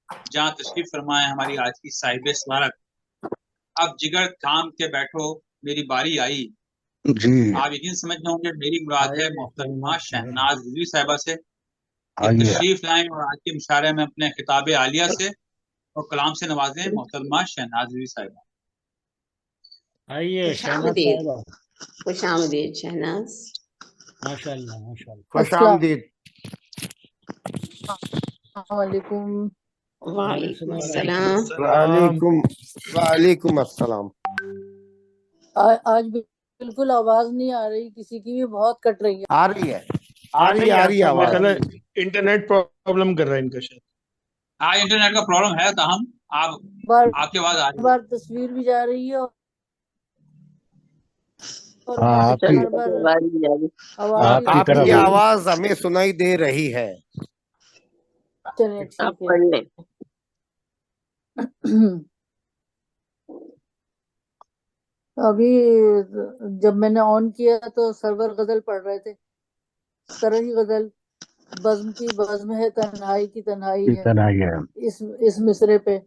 जहाँ तशरीफ फरमाए हमारी आज की साहिब स्वारत। अब जिगर थाम के बैठो, मेरी बारी आई। जी आप यकीन समझ रहे होंगे मेरी मुराद है मोहतरमा शहनाज रिजवी साहिबा से कि आइए। तशरीफ लाएं और आज के मुशारे में अपने खिताब आलिया से और कलाम से नवाजें मोहतरमा शहनाज रिजवी साहिबा। आइए शहनाज साहिबा। खुश आमदीद शहनाज। माशाल्लाह माशाल्लाह। खुश आमदीद। वालेकुम। वालेकुम सलाम। वालेकुम अस्सलाम। आज बिल्कुल आवाज नहीं आ रही किसी की भी, बहुत कट रही है। आ रही है आवाज। इंटरनेट प्रॉब्लम कर रहा है इनका शायद। हाँ, इंटरनेट का प्रॉब्लम है ताहम आप आपकी आवाज आ रही है। बार तस्वीर भी जा रही है और हाँ, आपकी बार आवाज आपकी आवाज हमें सुनाई दे रही है। चलिए आप ठीक पढ़ लें। है। अभी जब मैंने ऑन किया तो सरवर गजल पढ़ रहे थे, तरह ही गजल। बज़्म की बज़्म है, तन्हाई की तन्हाई है। इस मिसरे पे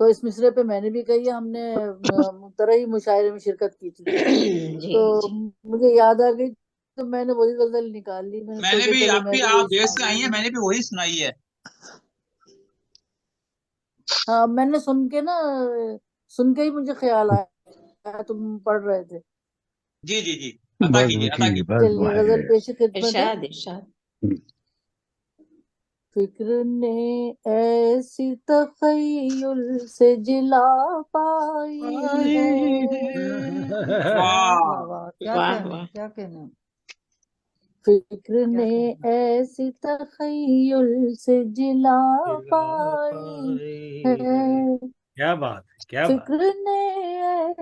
तो इस मिसरे पे मैंने भी कही है, हमने तरह ही मुशायरे में शिरकत की थी। तो मुझे याद आ गई तो मैंने वही गजल निकाल ली। मैंने भी आपकी आप देर से आई हैं, मैंने भी वही सुनाई है। हाँ, मैंने सुन के ही मुझे ख्याल आया तुम पढ़ रहे थे। जी जी जी, अता कीजिए अता कीजिए। चलिए गजल पेश खिदमत है। इरशाद इरशाद। फिक्र ने ऐसी तखय्युल से जिला पाई है। वाह क्या कहना। फिक्र ने ऐसी तखय्युल से जिला पाई है। क्या बात है, क्या बात। फिक्र ने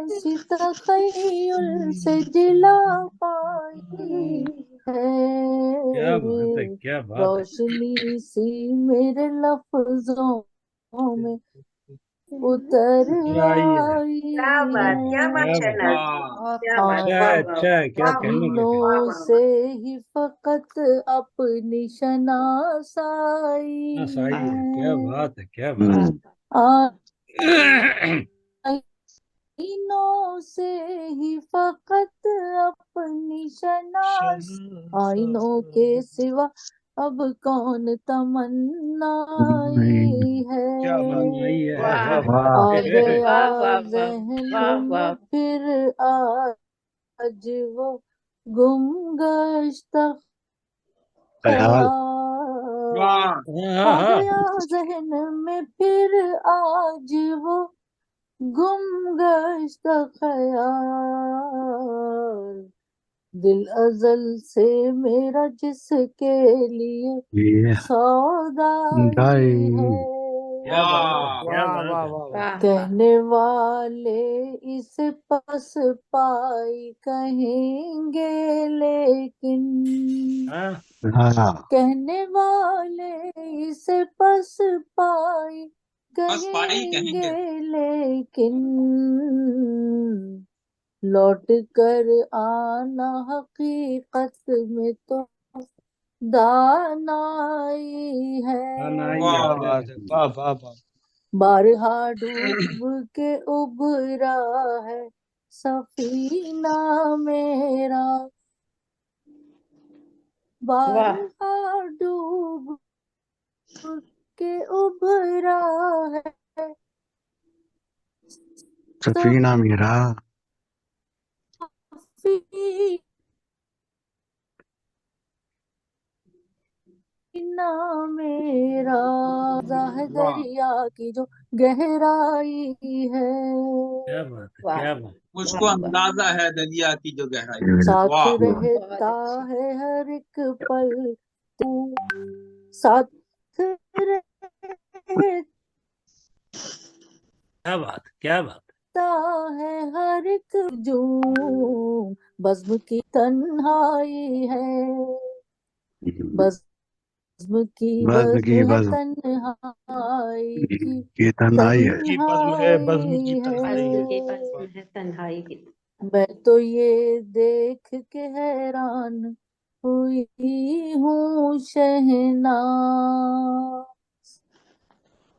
ऐसी तखय्युल से जिला पाई क्या बात है, है। क्या बात है। रोशनी सी मेरे लफ्जों में उतर आई क्या बात शहनाज, क्या बात। अच्छा क्या कहने की। आईनों से ही फकत अपनी शनासाई सही है, क्या बात है, क्या बात। बात। आईनों से ही फकत अपनी शनास, आईनों के सिवा अब कौन तमन्नाई है। आ गया ज़हन में फिर आज वो गुमगश्ता ख्याल। आ गया ज़हन में फिर आज वो गुमगश्ता ख्याल। दिल अजल से मेरा जिसके लिए सौदाई है। कहने वाले इसे पस पाई कहेंगे लेकिन, कहने वाले इसे पस पाई कहेंगे लेकिन, लौट कर आना हकीकत में तो दानाई है। बारहा डूब के उबरा है सफीना मेरा, बारहा डूब के उबरा है सफीना मेरा। सफीना मेरा है दरिया की जो गहराई है। क्या बात है, क्या बात। मुझको अंदाजा है दरिया की जो गहराई। साथ रहता है हर एक पल तू, साथ क्या बात, क्या बात है हर एक जो बज़्म की तन्हाई है। बज़्म की बज़्म है तन्हाई की तन्हाई है। मैं तो ये देख के हैरान हुई हूँ शहनाज,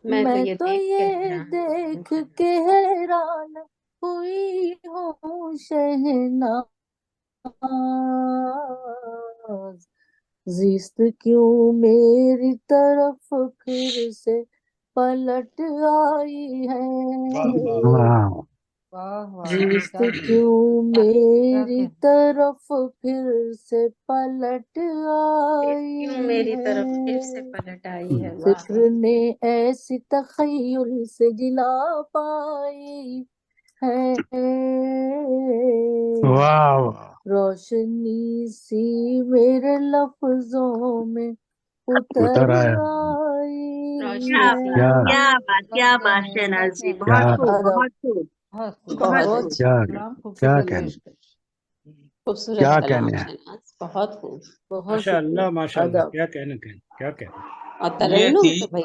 मैं मैं ये तो देख के ये हैरान देख के हैरान हुई हूँ शहनाज, जिस्त क्यों मेरी तरफ फिर से पलट आई है, वाह वाह वाह जिस्त क्या क्यों मेरी कहना। तरफ फिर से पलट क्यों आई मेरी तरफ फिर से है, पलट आई है। वाह फिक्र ने ऐसी तखय्युल से जिला पाई है, वाह वाह रोशनी सी मेरे लफ्जों में उतर उतर आया आई रोशनी है। सी क्या क्या बात कहने शहनाज जी, क्या बहुत खूब, अदब। बहुत खूब, बहुत खूब, बहुत बहुत खूब। क्या कलाम क्या खूबसूरत कहने पेशकश। खूबसूरत क्या कलाम कहने हैं शहनाज, बहुत खूब। बहुत माशाअल्लाह शुक्रिया। माशाअल्लाह, अदब। क्या कहने क्या कहने। और ये तरन्नुम थी तो भाई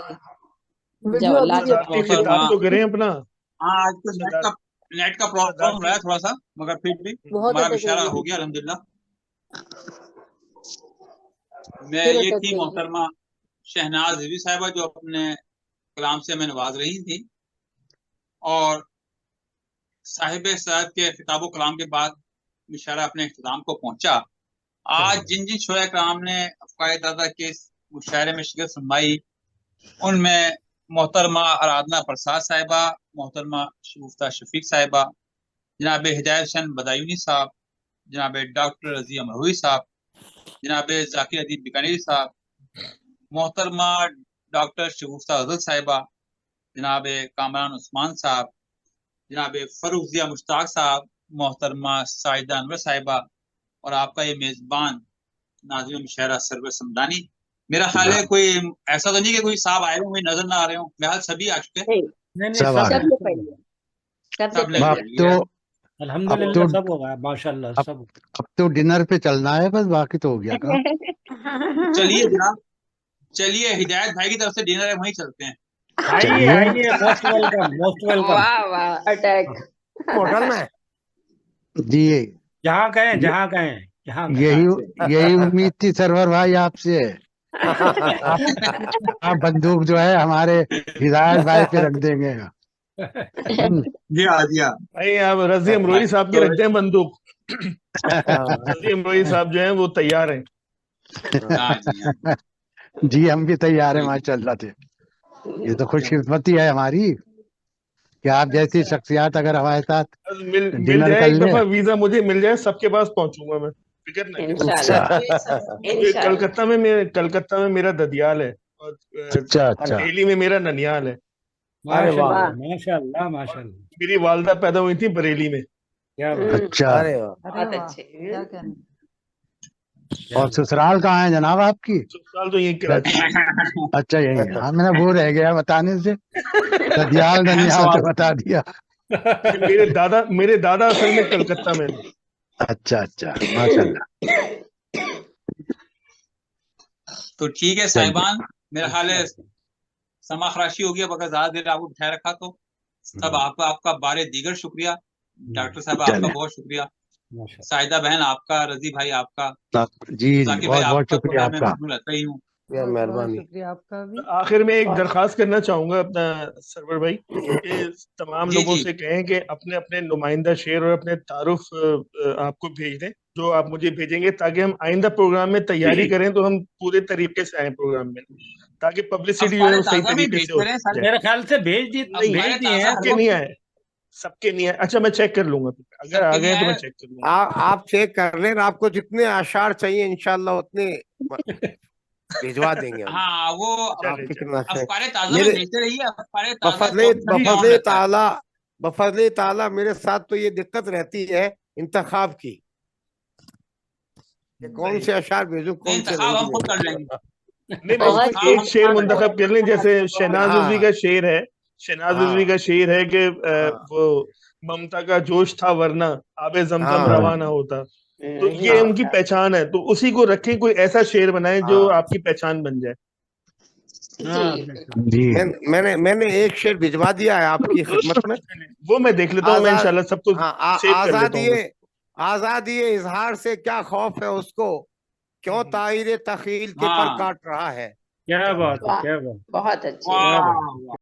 वीडियो अभी भी लाजवाब। सदाती अपलोड खिताब मोहतरमा। तो करें अपना। हाँ, आज तो नेट का प्रॉब्लम हो रहा है थोड़ा सा, मगर फिर भी बहुत हमारा अटक इशारा रही है हो गया अल्हम्दुलिल्लाह। मैं फिर ये अटक थी रही है। मोहतरमा शहनाज रिजवी साहिबा जो अपने कलाम से हमें नवाज रही थी, और साहिब साहब के खिताब कलाम के बाद इशारा अपने इख्तिताम को पहुंचा। आज जिन जिन शोया कराम ने अफ़काए दादा के मुशायरे में शिरकत फरमाई, उनमें मोहतरमा आराधना प्रसाद साहिबा, मोहतरमा शगुफ्ता शफीक साहिबा, जनाब हिदायत हसन बदायूनी साहब, जनाब डॉक्टर रजी अमरोही साहब, जनाब जाकिर अदीब बीकानेरी साहब, मोहतरमा डॉक्टर शगुफ्ता गजल साहिबा, जनाब कामरान उस्मान साहब, जनाब फरूजिया मुश्ताक साहब, मोहतरमा साइदा अनवर साहिबा, और आपका ये मेजबान नाज़िम मुशायरा सरवर समदानी। मेरा ख्याल है कोई ऐसा तो नहीं कि कोई साहब आए हुए मुझे नजर ना आ रहे हो, फिलहाल सभी आ चुके हैं, नहीं, नहीं सब आ सब गए सबने सब पढ़ लिया, सबने सबने पढ़ अब पढ़ लिया। लिया है। अब अल्हम्दुलिल्लाह तो सब हो गया माशाअल्लाह अब सब। अब तो डिनर पे चलना है, बस बाकी तो हो गया काम। चलिए जनाब, चलिए हिदायत भाई की तरफ से डिनर है, वहीं चलते हैं। आइए चलिए आइए, मोस्ट वेलकम मोस्ट वेलकम। वाह वाह, अटैक। होटल में जी जहाँ कहें ये- जहाँ कहें जहाँ कहें। यही यही उम्मीद थी सरवर भाई आपसे। आप आप बंदूक जो है हमारे हिदायत भाई पे रख देंगे। जी हाँ जी हाँ। भाई आप रजी अमरोही साहब की तो रख दें बंदूक। रजी अमरोही साहब जो हैं वो तैयार हैं। हाँ जी हाँ। जी हम भी तैयार हैं जी माशाल्लाह से। ये तो खुशकिस्मती है हमारी कि आप जैसी शख्सियत अगर हमारे साथ बस मिल डिनर जाए कर एक ले। दफा, वीजा मुझे मिल जाए, सबके पास पहुंचूंगा मैं, फिक्र नहीं। इंशाल्लाह, क्योंकि इंशाल्लाह। कलकत्ता में मेरा ददियाल है, और अच्छा अच्छा बरेली में मेरा ननियाल है, माशाअल्लाह वाह। माशाअल्लाह और माशाअल्लाह। मेरी वालदा पैदा हुई थी बरेली में। क्या बात अच्छा। अरे बहुत वाह, अच्छे। क्या कहने। क्या और बात। ससुराल कहाँ है जनाब आपकी? ससुराल तो यही कराची में। अच्छा यही है। हाँ मैंने वो रह गया बताने से, ददियाल अहम ननियाल सवाल तो बता दिया। मेरे दादा असल में कलकत्ता में थे। अच्छा अच्छा माशाल्लाह। तो ठीक है चलिए साहिबान, मेरा ख्याल है समा खराशी हो गया, अगर ज्यादा देर आपको बिठाए रखा तो सब आपका आपका बारे दीगर शुक्रिया। डॉक्टर साहब आपका चलिए बहुत शुक्रिया, माशाअल्लाह। साइदा बहन आपका, रजी भाई आपका, जी जी जाकिर भाई बहुत बहुत आपका तो शुक्रिया खैर मैं आपका। मजबूर रहता ही हूँ। बहुत बहुत शुक्रिया आपका भी। आखिर में एक बहुत दरखास्त करना चाहूंगा अपना सरवर भाई, कि तमाम जी लोगों जी से कहें कि अपने अपने नुमाइंदा शेर और अपने तारुफ आपको भेज दें, जो आप मुझे भेजेंगे, ताकि हम आइंदा प्रोग्राम में तैयारी करें तो हम पूरे तरीके से आए प्रोग्राम में, ताकि पब्लिसिटी जो है अफकारे वो सही ताजा में तरीके से हो भेजते रहे सारे, जाए। मेरे ख्याल से भेज नहीं, अफकारे दिए ताजा हैं। हर सबके नहीं वक्त, आए, सबके नहीं आए। अच्छा मैं चेक कर लूंगा, अगर आ सबके नहीं गए तो मैं आए। चेक कर लूंगा। आप चेक कर लें, आपको जितने आशार चाहिए इंशाल्लाह उतने भिजवा देंगे हम। हाँ वो आप चले फिक्र चले। ना करें। अफकारे ताजा में मेरे भेजते रहिए, अफकारे ताजा बफजले कौन सा भी जी काम बफजले रहता है। ताला बफजले ताला मेरे साथ तो ये दिक्कत रहती है इंतखाब की, कि कौन सही। से अशार भेजूं नहीं कौन से इंतखाब नहीं हम खुद कर भेजूं। लेंगे, नहीं बस बहुत कोई इंतखाब एक हम शेर खुद कर मुंतखब लेंगे। कर लें, जैसे शहनाज रिजवी का हाँ शेर है। शहनाज रिजवी हाँ का शेर है कि हाँ वो ममता का जोश था वरना आबे जमजम हाँ रवाना होता। तो ये हाँ उनकी पहचान है, तो उसी को रखें, कोई ऐसा शेर बनाएं जो हाँ। आपकी पहचान बन जाए। हाँ जी। जी मैंने एक शेर भिजवा दिया है आपकी खिदमत में। वो मैं देख लेता हूँ, मैं आजाद इंशाल्लाह सबको हाँ सेव कर लेता हूँ बस। आजादी इजहार से क्या खौफ है उसको, क्यों ताहिर तखील के पर हाँ काट रहा है। क्या बात है वाह, क्या बात। बहुत अच्छे। क्या बात वाह वाह।